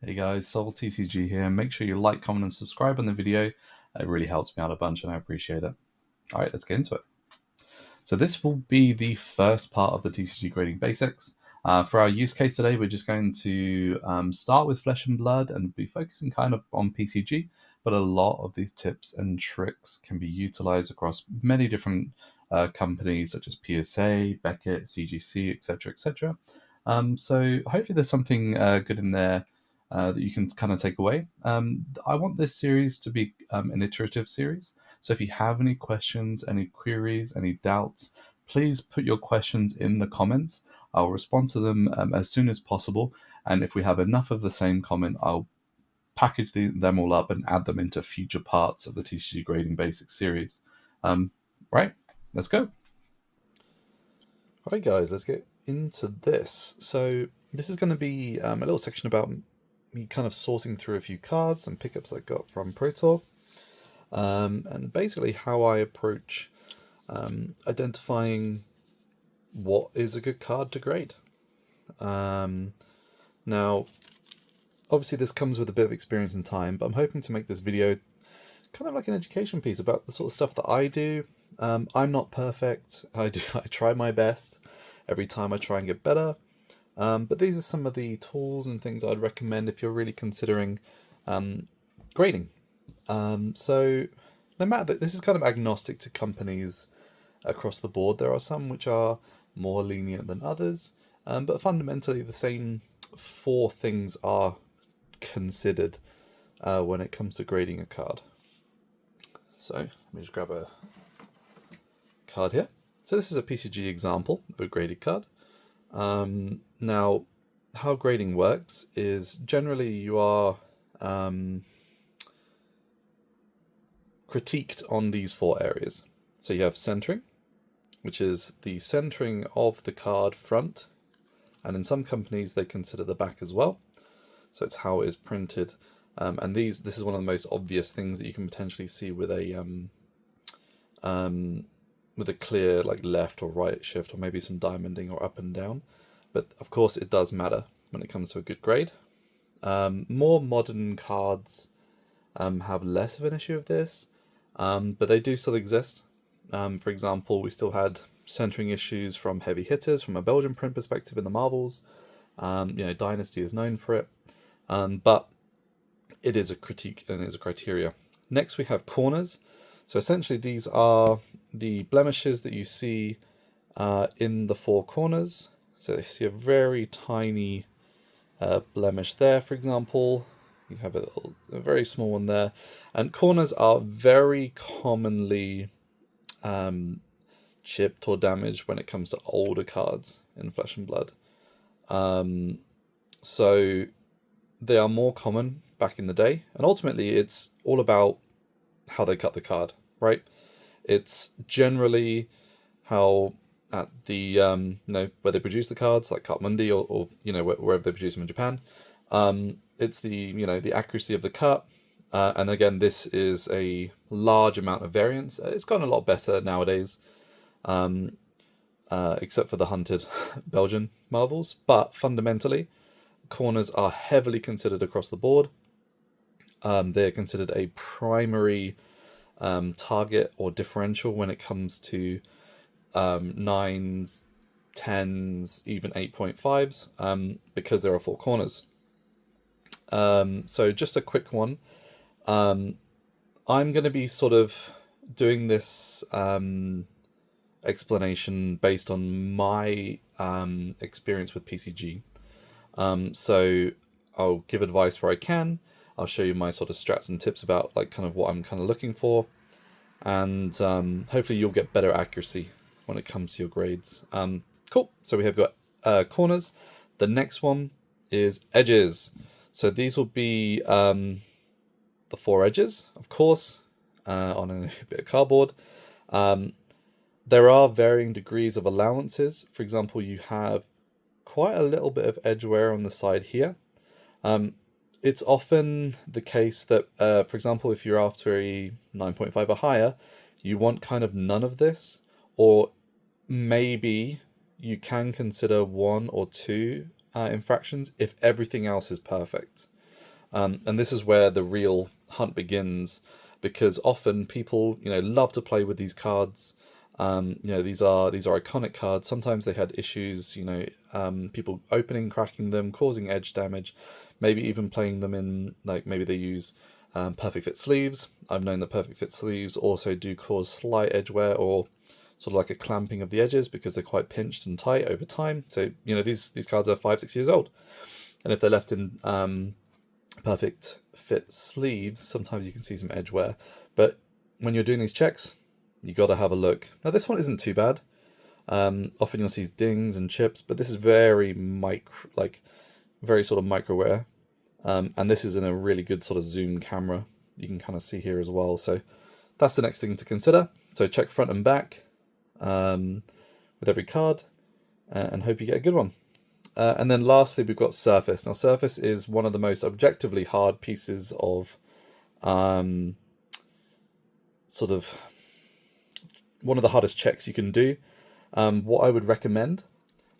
Hey guys, Soul TCG here. Make sure you like, comment, and subscribe on the video. It really helps me out a bunch and I appreciate it. Alright, let's get into it. So this will be the first part of the TCG grading basics. For our use case today, we're just going to start with Flesh and Blood and be focusing kind of on PCG, but a lot of these tips and tricks can be utilized across many different companies such as PSA, Beckett, CGC, etc., etc. So hopefully there's something good in there that you can kind of take away. I want this series to be an iterative series. So if you have any questions, any queries, any doubts, please put your questions in the comments. I'll respond to them as soon as possible. And if we have enough of the same comment, I'll package them all up and add them into future parts of the TCG Grading Basics series. Right, let's go. Alright guys, let's get into this. So this is going to be a little section about me kind of sorting through a few cards and pickups I got from Pro Tour. And basically how I approach identifying what is a good card to grade. Now, obviously this comes with a bit of experience and time, but I'm hoping to make this video kind of like an education piece about the sort of stuff that I do. I'm not perfect. I try my best. Every time I try and get better. But these are some of the tools and things I'd recommend if you're really considering grading. So no matter that, this is kind of agnostic to companies across the board. There are some which are more lenient than others, but fundamentally the same four things are considered when it comes to grading a card. So let me just grab a card here. So this is a PCG example of a graded card. Now, how grading works is generally you are critiqued on these four areas. So you have centering, which is the centering of the card front, and in some companies they consider the back as well. So it's how it is printed, and this is one of the most obvious things that you can potentially see with a clear like left or right shift, or maybe some diamonding or up and down. But of course it does matter when it comes to a good grade. More modern cards have less of an issue of this, but they do still exist. For example, we still had centering issues from heavy hitters from a Belgian print perspective in the Marvels. Dynasty is known for it, but it is a critique and it is a criteria. Next we have corners. So essentially these are the blemishes that you see in the four corners. So you see a very tiny blemish there, for example. You have a very small one there. And corners are very commonly chipped or damaged when it comes to older cards in Flesh and Blood. So they are more common back in the day. And ultimately it's all about how they cut the card, right? It's generally how at the where they produce the cards, like Mundi or wherever they produce them in Japan. It's the accuracy of the cut, and again this is a large amount of variance. It's gotten a lot better nowadays, except for the hunted Belgian Marvels. But fundamentally, corners are heavily considered across the board. They're considered a primary target or differential when it comes to 9s, 10s, even 8.5s, because there are four corners. So just a quick one. I'm going to be sort of doing this explanation based on my experience with PCG. So I'll give advice where I can. I'll show you my sort of strats and tips about like kind of what I'm kind of looking for, and hopefully you'll get better accuracy when it comes to your grades. Cool. So we have got corners. The next one is edges. So these will be the four edges, of course, on a bit of cardboard. There are varying degrees of allowances. For example, you have quite a little bit of edge wear on the side here. It's often the case that, for example, if you're after a 9.5 or higher, you want kind of none of this, or maybe you can consider one or two infractions if everything else is perfect. And this is where the real hunt begins, because often people, love to play with these cards. These are iconic cards. Sometimes they had issues, people opening, cracking them, causing edge damage, maybe even playing them in, like, maybe they use perfect fit sleeves. I've known that perfect fit sleeves also do cause slight edge wear, or sort of like a clamping of the edges, because they're quite pinched and tight over time. So these cards are 5-6 years old, and if they're left in perfect fit sleeves, sometimes you can see some edge wear. But when you're doing these checks, you got to have a look. Now this one isn't too bad. Often you'll see dings and chips, but this is very very sort of micro wear. And this is in a really good sort of zoom camera. You can kind of see here as well. So that's the next thing to consider. So check front and back with every card, and hope you get a good one. And then lastly, we've got surface. Now, surface is one of the most objectively hard pieces of sort of one of the hardest checks you can do. What I would recommend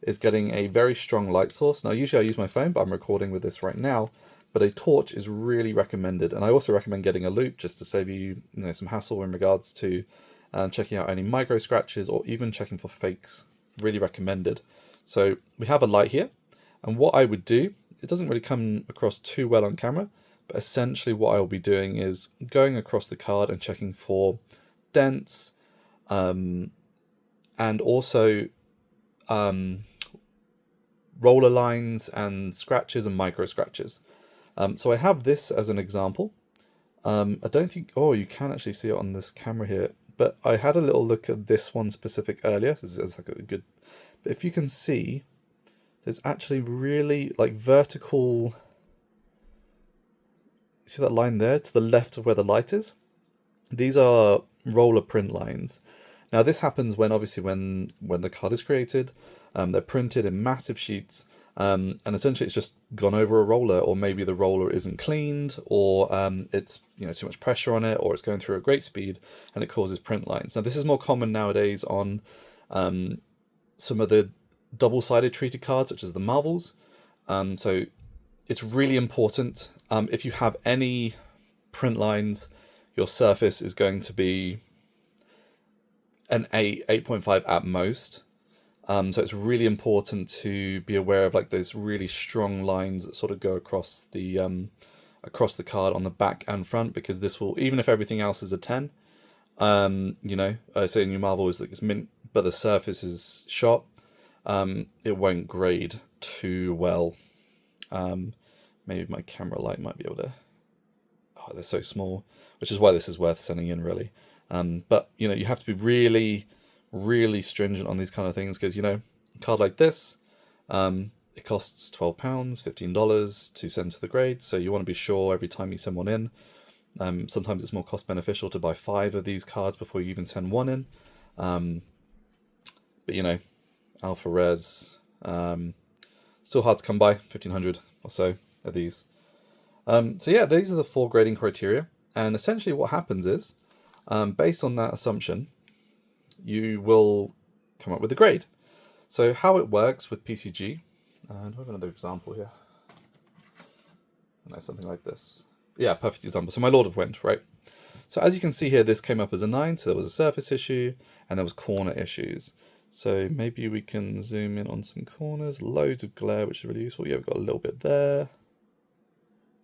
is getting a very strong light source. Now, usually I use my phone, but I'm recording with this right now. But a torch is really recommended. And I also recommend getting a loupe, just to save you, some hassle in regards to checking out any micro scratches, or even checking for fakes. Really recommended. So we have a light here, and what I would do, it doesn't really come across too well on camera, but essentially what I will be doing is going across the card and checking for dents, and also roller lines and scratches and micro scratches. So I have this as an example. I don't think, oh, you can actually see it on this camera here, but I had a little look at this one specific earlier. This is like a good, but if you can see, there's actually really like vertical, see that line there to the left of where the light is? These are roller print lines. Now this happens when obviously when the card is created, they're printed in massive sheets, and essentially it's just gone over a roller, or maybe the roller isn't cleaned, or it's too much pressure on it, or it's going through a great speed and it causes print lines. Now this is more common nowadays on some of the double-sided treated cards, such as the Marvels. So it's really important. If you have any print lines, your surface is going to be an 8.5 at most. So it's really important to be aware of like those really strong lines that sort of go across the card on the back and front, because this will, even if everything else is a 10, say in your Marvel is like it's mint, but the surface is shot, it won't grade too well. Maybe my camera light might be able to. Oh, they're so small, which is why this is worth sending in, really. But you have to be really, really stringent on these kind of things, because a card like this, it costs £12, $15 to send to the grade. So you want to be sure every time you send one in. Sometimes it's more cost beneficial to buy 5 of these cards before you even send one in. But alpha res, still hard to come by, 1,500 or so of these. So yeah, these are the 4 grading criteria, and essentially what happens is, based on that assumption, you will come up with a grade. So how it works with PCG, and I have another example here. Something like this. Yeah, perfect example. So my Lord of Wind, right? So as you can see here, this came up as a 9, so there was a surface issue, and there was corner issues. So maybe we can zoom in on some corners. Loads of glare, which is really useful. Yeah, we've got a little bit there.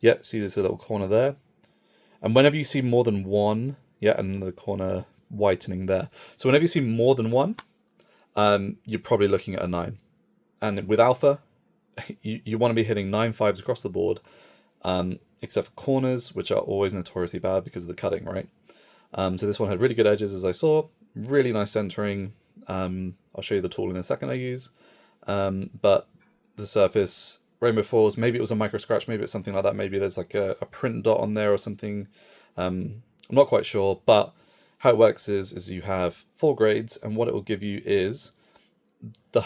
Yeah, see there's a little corner there. And whenever you see more than one, yeah, and the corner whitening there. So whenever you see more than one, you're probably looking at a 9. And with alpha, you want to be hitting 9 5s across the board, except for corners, which are always notoriously bad because of the cutting, right? So this one had really good edges, as I saw, really nice centering. I'll show you the tool in a second I use. But the surface, Rainbow Falls, maybe it was a micro scratch, maybe it's something like that. Maybe there's like a print dot on there or something. I'm not quite sure, but how it works is you have 4 grades, and what it will give you is the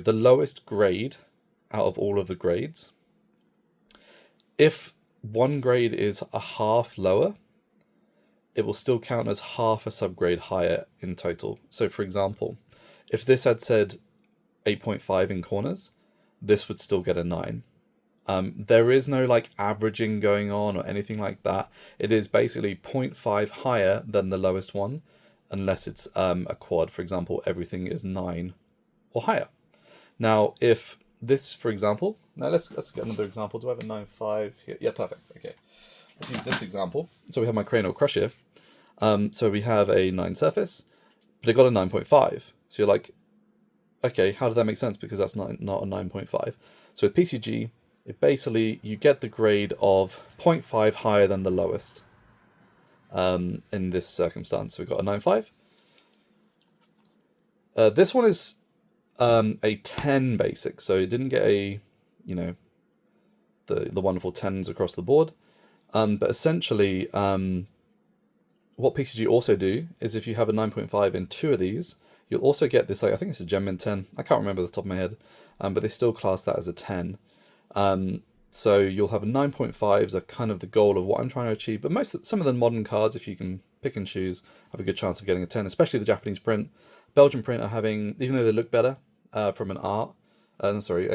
lowest grade out of all of the grades. If one grade is a half lower, it will still count as half a subgrade higher in total. So for example, if this had said 8.5 in corners, this would still get a 9. There is no like averaging going on or anything like that. It is basically 0.5 higher than the lowest one, unless it's a quad. For example, everything is 9 or higher. Now, if this, for example, now let's get another example. Do I have a 9.5 here? Yeah, perfect. Okay, let's use this example. So we have my cranial crush here. So we have a 9 surface, but it got a 9.5. So you're like, okay, how did that make sense? Because that's not a 9.5. So with PCG, it basically, you get the grade of 0.5 higher than the lowest in this circumstance. So we've got a 9.5. This one is a 10 basic, so it didn't get a, you know, the wonderful 10s across the board. But essentially, what PCG also do is if you have a 9.5 in 2 of these, you'll also get this, like, I think it's a Gem 10. I can't remember the top of my head, but they still class that as a 10. So you'll have a 9.5s are kind of the goal of what I'm trying to achieve. But some of the modern cards, if you can pick and choose, have a good chance of getting a 10, especially the Japanese print. Belgian print are having, even though they look better from an art, a sort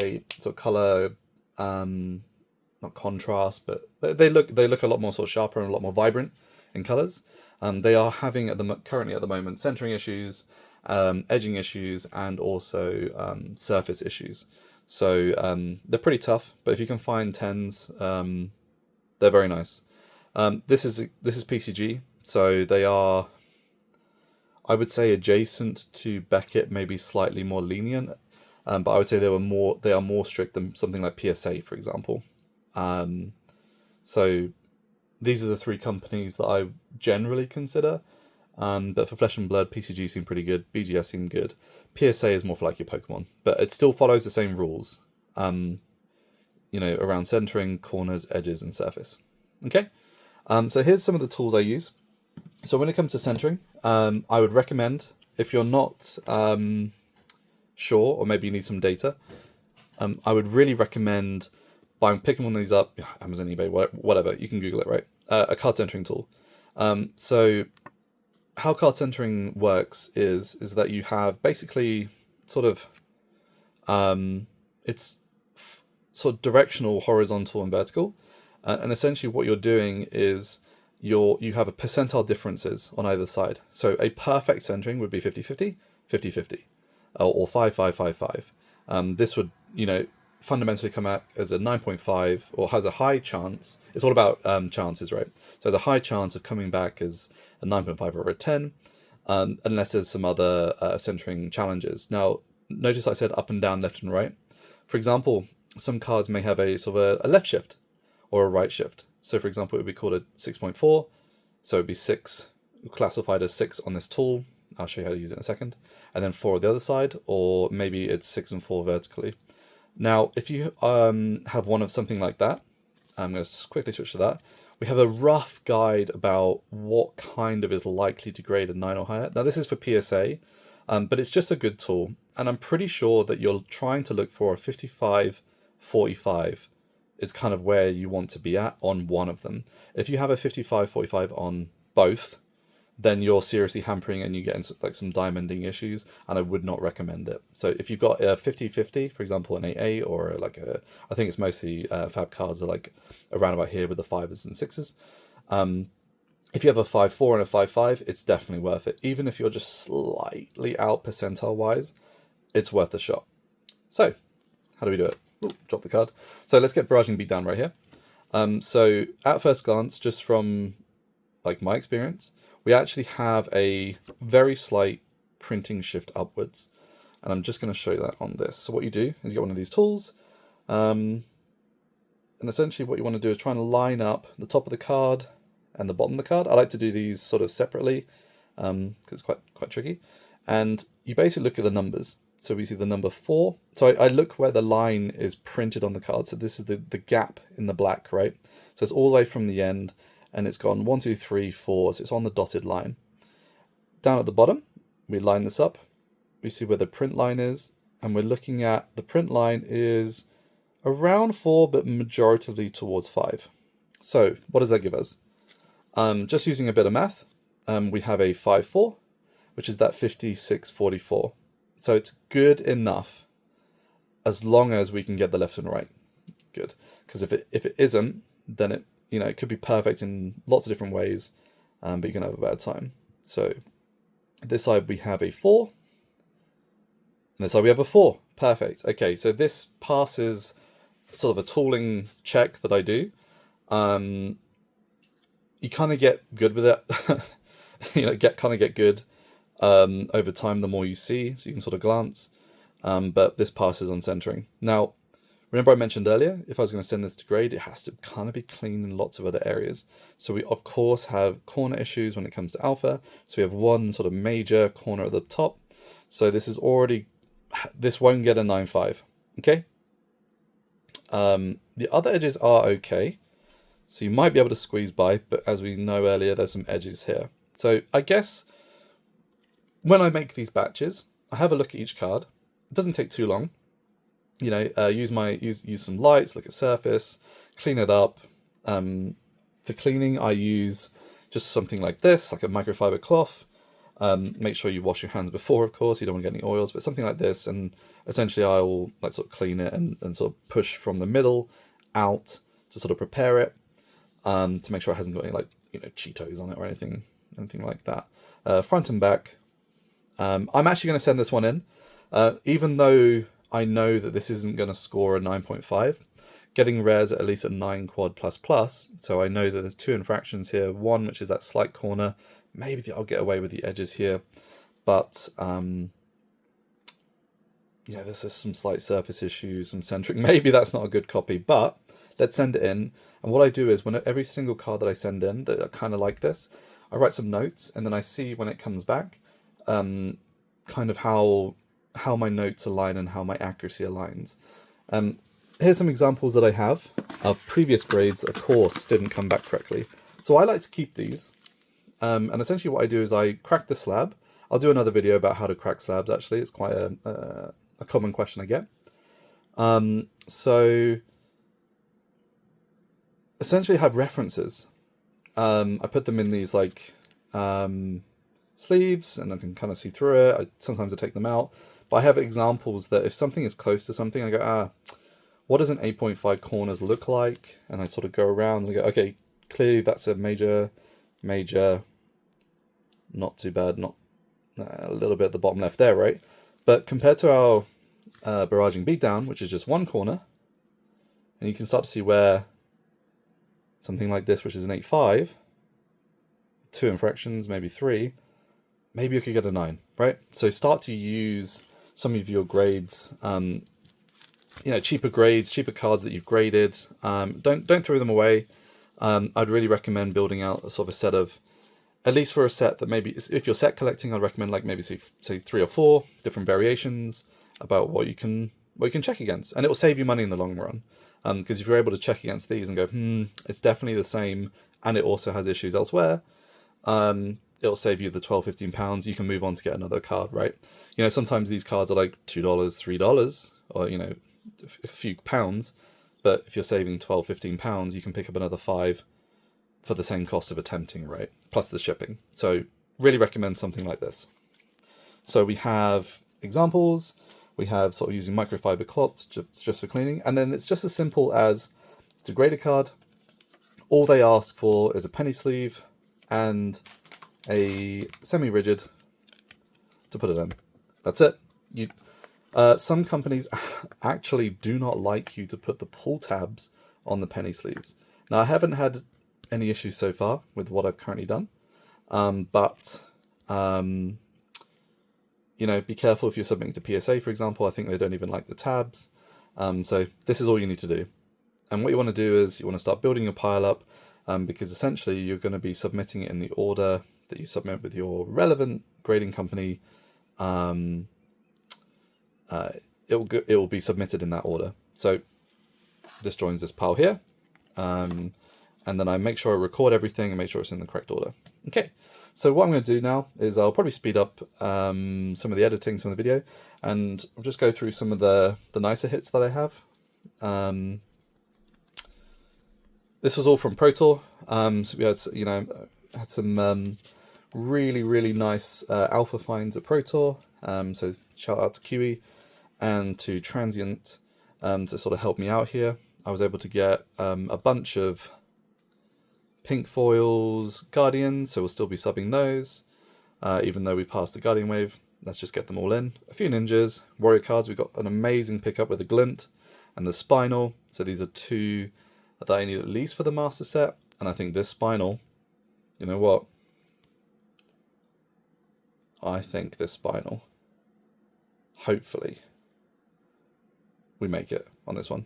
of color, not contrast, but they look a lot more sort of sharper and a lot more vibrant in colors. They are having currently at the moment centering issues, edging issues, and also surface issues. So they're pretty tough, but if you can find 10s, they're very nice. This is PCG, so they are, I would say, adjacent to Beckett, maybe slightly more lenient, but I would say they are more strict than something like PSA, for example. So these are the 3 companies that I generally consider. But for Flesh and Blood, PCG seem pretty good. BGS seem good. PSA is more for like your Pokemon, but it still follows the same rules. Around centering, corners, edges, and surface. Okay. So here's some of the tools I use. So when it comes to centering, I would recommend, if you're not sure, or maybe you need some data, I would really recommend picking one of these up, Amazon, eBay, whatever. You can Google it, right? A card centering tool. So how card centering works is that you have basically sort of it's sort of directional, horizontal, and vertical, and essentially what you're doing is you have a percentile differences on either side. So a perfect centering would be 50-50, 50-50, or 5-5-5-5. This would fundamentally come out as a 9.5, or has a high chance. It's all about chances, right? So there's a high chance of coming back as a 9.5 or a 10, unless there's some other centering challenges. Now, notice I said up and down, left and right. For example, some cards may have a sort of a left shift or a right shift. So, for example, it would be called a 6.4. So it would be 6, classified as 6 on this tool. I'll show you how to use it in a second. And then 4 on the other side, or maybe it's 6 and 4 vertically. Now, if you have one of something like that, I'm going to quickly switch to that. We have a rough guide about what kind of is likely to grade a 9 or higher. Now, this is for PSA, but it's just a good tool. And I'm pretty sure that you're trying to look for a 55-45 is kind of where you want to be at on one of them. If you have a 55-45 on both, then you're seriously hampering and you get into like some diamonding issues, and I would not recommend it. So if you've got a 50-50, for example, an 8A, or I think it's mostly fab cards are like around about here with the 5s and 6s. If you have a 5-4 and a 5-5, it's definitely worth it. Even if you're just slightly out percentile wise, it's worth a shot. So how do we do it? Ooh, drop the card. So let's get Barraging Beat down right here. So at first glance, just from like my experience, we actually have a very slight printing shift upwards. And I'm just going to show you that on this. So what you do is you get one of these tools. And essentially what you want to do is try and line up the top of the card and the bottom of the card. I like to do these sort of separately because it's quite tricky. And you basically look at the numbers. So we see the number 4. So I look where the line is printed on the card. So this is the gap in the black, right? So it's all the way from the end, and it's gone 1, 2, 3, 4. So it's on the dotted line. Down at the bottom, we line this up. We see where the print line is, and we're looking at the print line is around 4, but majoritively towards 5. So what does that give us? Just using a bit of math, we have a 5-4, which is that 56-44. So it's good enough as long as we can get the left and right. good. Because if it isn't, then it could be perfect in lots of different ways, but you're gonna have a bad time. So this side we have a 4, and this side we have a 4. Perfect. Okay, so this passes sort of a tooling check that I do. You kind of get good with it. Get good over time the more you see, so you can sort of glance. But this passes on centering. Now, remember I mentioned earlier, if I was going to send this to grade, it has to kind of be clean in lots of other areas. So we, of course, have corner issues when it comes to alpha. So we have one sort of major corner at the top. So this won't get a 9.5, okay? The other edges are okay. So you might be able to squeeze by, but as we know earlier, there's some edges here. So I guess when I make these batches, I have a look at each card. It doesn't take too long. Use some lights, look at surface, clean it up. For cleaning, I use just something like this, like a microfiber cloth. Make sure you wash your hands before, of course. You don't want to get any oils, but something like this, and essentially I will sort of clean it and sort of push from the middle out to sort of prepare it, to make sure it hasn't got any Cheetos on it or anything like that. Front and back. I'm actually going to send this one in, even though I know that this isn't going to score a 9.5. Getting rares at least a 9 quad plus, so I know that there's 2 infractions here. One, which is that slight corner. Maybe I'll get away with the edges here, but there's just some slight surface issues, some centering. Maybe that's not a good copy, but let's send it in. And what I do is, when every single card that I send in that are kind of like this, I write some notes, and then I see when it comes back, kind of how my notes align and how my accuracy aligns. Here's some examples that I have of previous grades that, of course, didn't come back correctly. So I like to keep these. And essentially what I do is I crack the slab. I'll do another video about how to crack slabs, actually. It's quite a common question I get. So essentially I have references. I put them in these sleeves, and I can kind of see through it. Sometimes I take them out. But I have examples that if something is close to something, I go, what does an 8.5 corners look like? And I sort of go around and I go, okay, clearly that's a major, not too bad, not a little bit at the bottom left there, right? But compared to our barraging beatdown, which is just one corner, and you can start to see where something like this, which is an 8.5, 2 infractions, maybe 3, maybe you could get a 9, right? So start to use some of your grades, cheaper grades, cheaper cards that you've graded. Don't throw them away. I'd really recommend building out a sort of a set of, at least for a set that maybe, if you're set collecting, I'd recommend maybe say 3 or 4 different variations about what you can check against, and it will save you money in the long run. Because if you're able to check against these and go, it's definitely the same, and it also has issues elsewhere, it'll save you the £12-15. You can move on to get another card, right? Sometimes these cards are like $2, $3, or a few pounds, but if you're saving £12-15, you can pick up another 5 for the same cost of attempting, right? Plus the shipping. So really recommend something like this. So we have examples. We have sort of using microfiber cloths just for cleaning, and then it's just as simple as it's a graded card. All they ask for is a penny sleeve and a semi-rigid to put it in. That's it. Some companies actually do not like you to put the pull tabs on the penny sleeves. Now, I haven't had any issues so far with what I've currently done, but be careful if you're submitting to PSA, for example. I think they don't even like the tabs. So this is all you need to do. And what you want to do is you want to start building your pile up, because essentially you're going to be submitting it in the order that you submit with your relevant grading company. It will be submitted in that order. So this joins this pile here, and then I make sure I record everything and make sure it's in the correct order. Okay, so what I'm going to do now is I'll probably speed up some of the editing, some of the video, and I'll just go through some of the nicer hits that I have. This was all from Pro Tour. So we had some really nice alpha finds at Pro Tour. So shout out to Kiwi and to Transient to sort of help me out here. I was able to get a bunch of pink foils, Guardians, so we'll still be subbing those, even though we passed the Guardian wave. Let's just get them all in. A few ninjas, warrior cards. We've got an amazing pickup with the glint and the spinal. So these are two that I need at least for the master set. And I think this spinal, you know what? I think this spinal, hopefully, we make it on this one.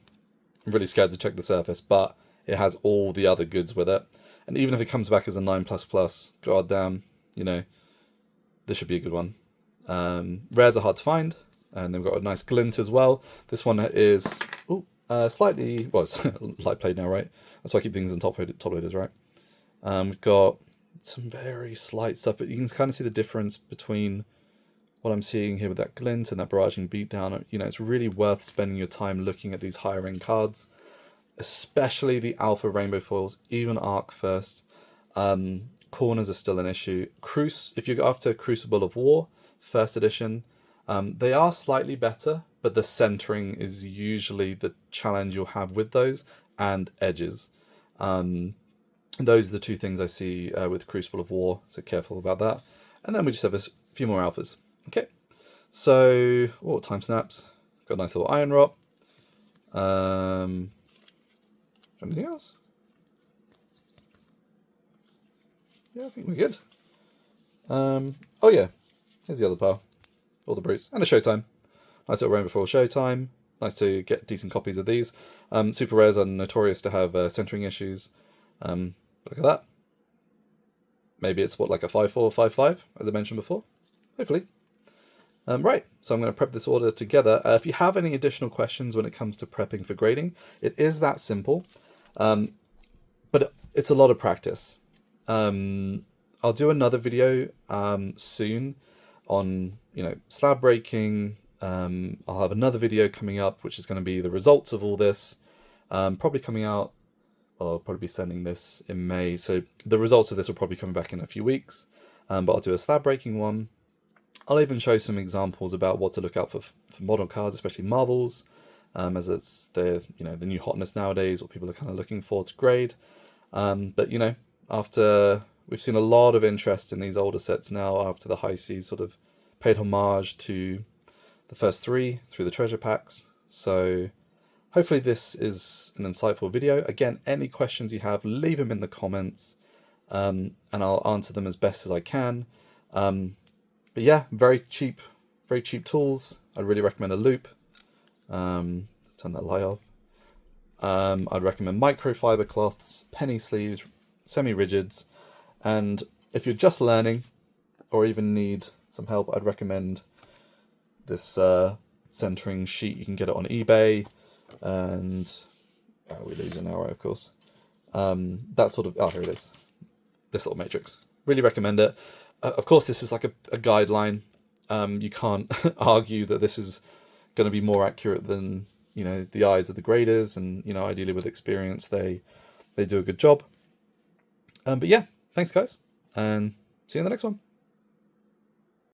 I'm really scared to check the surface, but it has all the other goods with it. And even if it comes back as a 9++, goddamn, you know, this should be a good one. Rares are hard to find, and they've got a nice glint as well. This one is slightly, well, it's light played now, right? That's why I keep things on top loaders, right? We've got some very slight stuff, but you can kind of see the difference between what I'm seeing here with that glint and that barraging beatdown. You know, it's really worth spending your time looking at these higher end cards, especially the alpha rainbow foils, even Arc first. Corners are still an issue. If you go after Crucible of War, first edition, they are slightly better, but the centering is usually the challenge you'll have with those, and edges. Those are the two things I see with Crucible of War, so careful about that. And then we just have a few more alphas. Okay, so, time snaps. Got a nice little iron rot. Anything else? Yeah, I think we're good. Oh yeah, here's the other pile. All the brutes. And a Showtime. Nice little round before Showtime. Nice to get decent copies of these. Super rares are notorious to have centering issues. Look at that. Maybe it's like a 5/4, 5/5, as I mentioned before. Hopefully. Right, so I'm going to prep this order together. If you have any additional questions when it comes to prepping for grading, it is that simple. But it's a lot of practice. I'll do another video soon on, slab breaking. I'll have another video coming up, which is going to be the results of all this. Probably coming out, I'll probably be sending this in May. So the results of this will probably come back in a few weeks. But I'll do a slab breaking one. I'll even show some examples about what to look out for model cards, especially Marvels, as it's the new hotness nowadays, what people are kind of looking for to grade. But after we've seen a lot of interest in these older sets now, after the high seas sort of paid homage to the first three through the treasure packs. So hopefully this is an insightful video. Again, any questions you have, leave them in the comments, and I'll answer them as best as I can. But yeah, very cheap tools. I really recommend a loop. Turn that light off. I'd recommend microfiber cloths, penny sleeves, semi-rigids, and if you're just learning or even need some help, I'd recommend this centering sheet. You can get it on eBay, and we lose an arrow, of course. That sort of, here it is. This little matrix. Really recommend it. Of course, this is like a guideline. You can't argue that this is going to be more accurate than the eyes of the graders, and ideally with experience they do a good job. But yeah, thanks guys, and see you in the next one.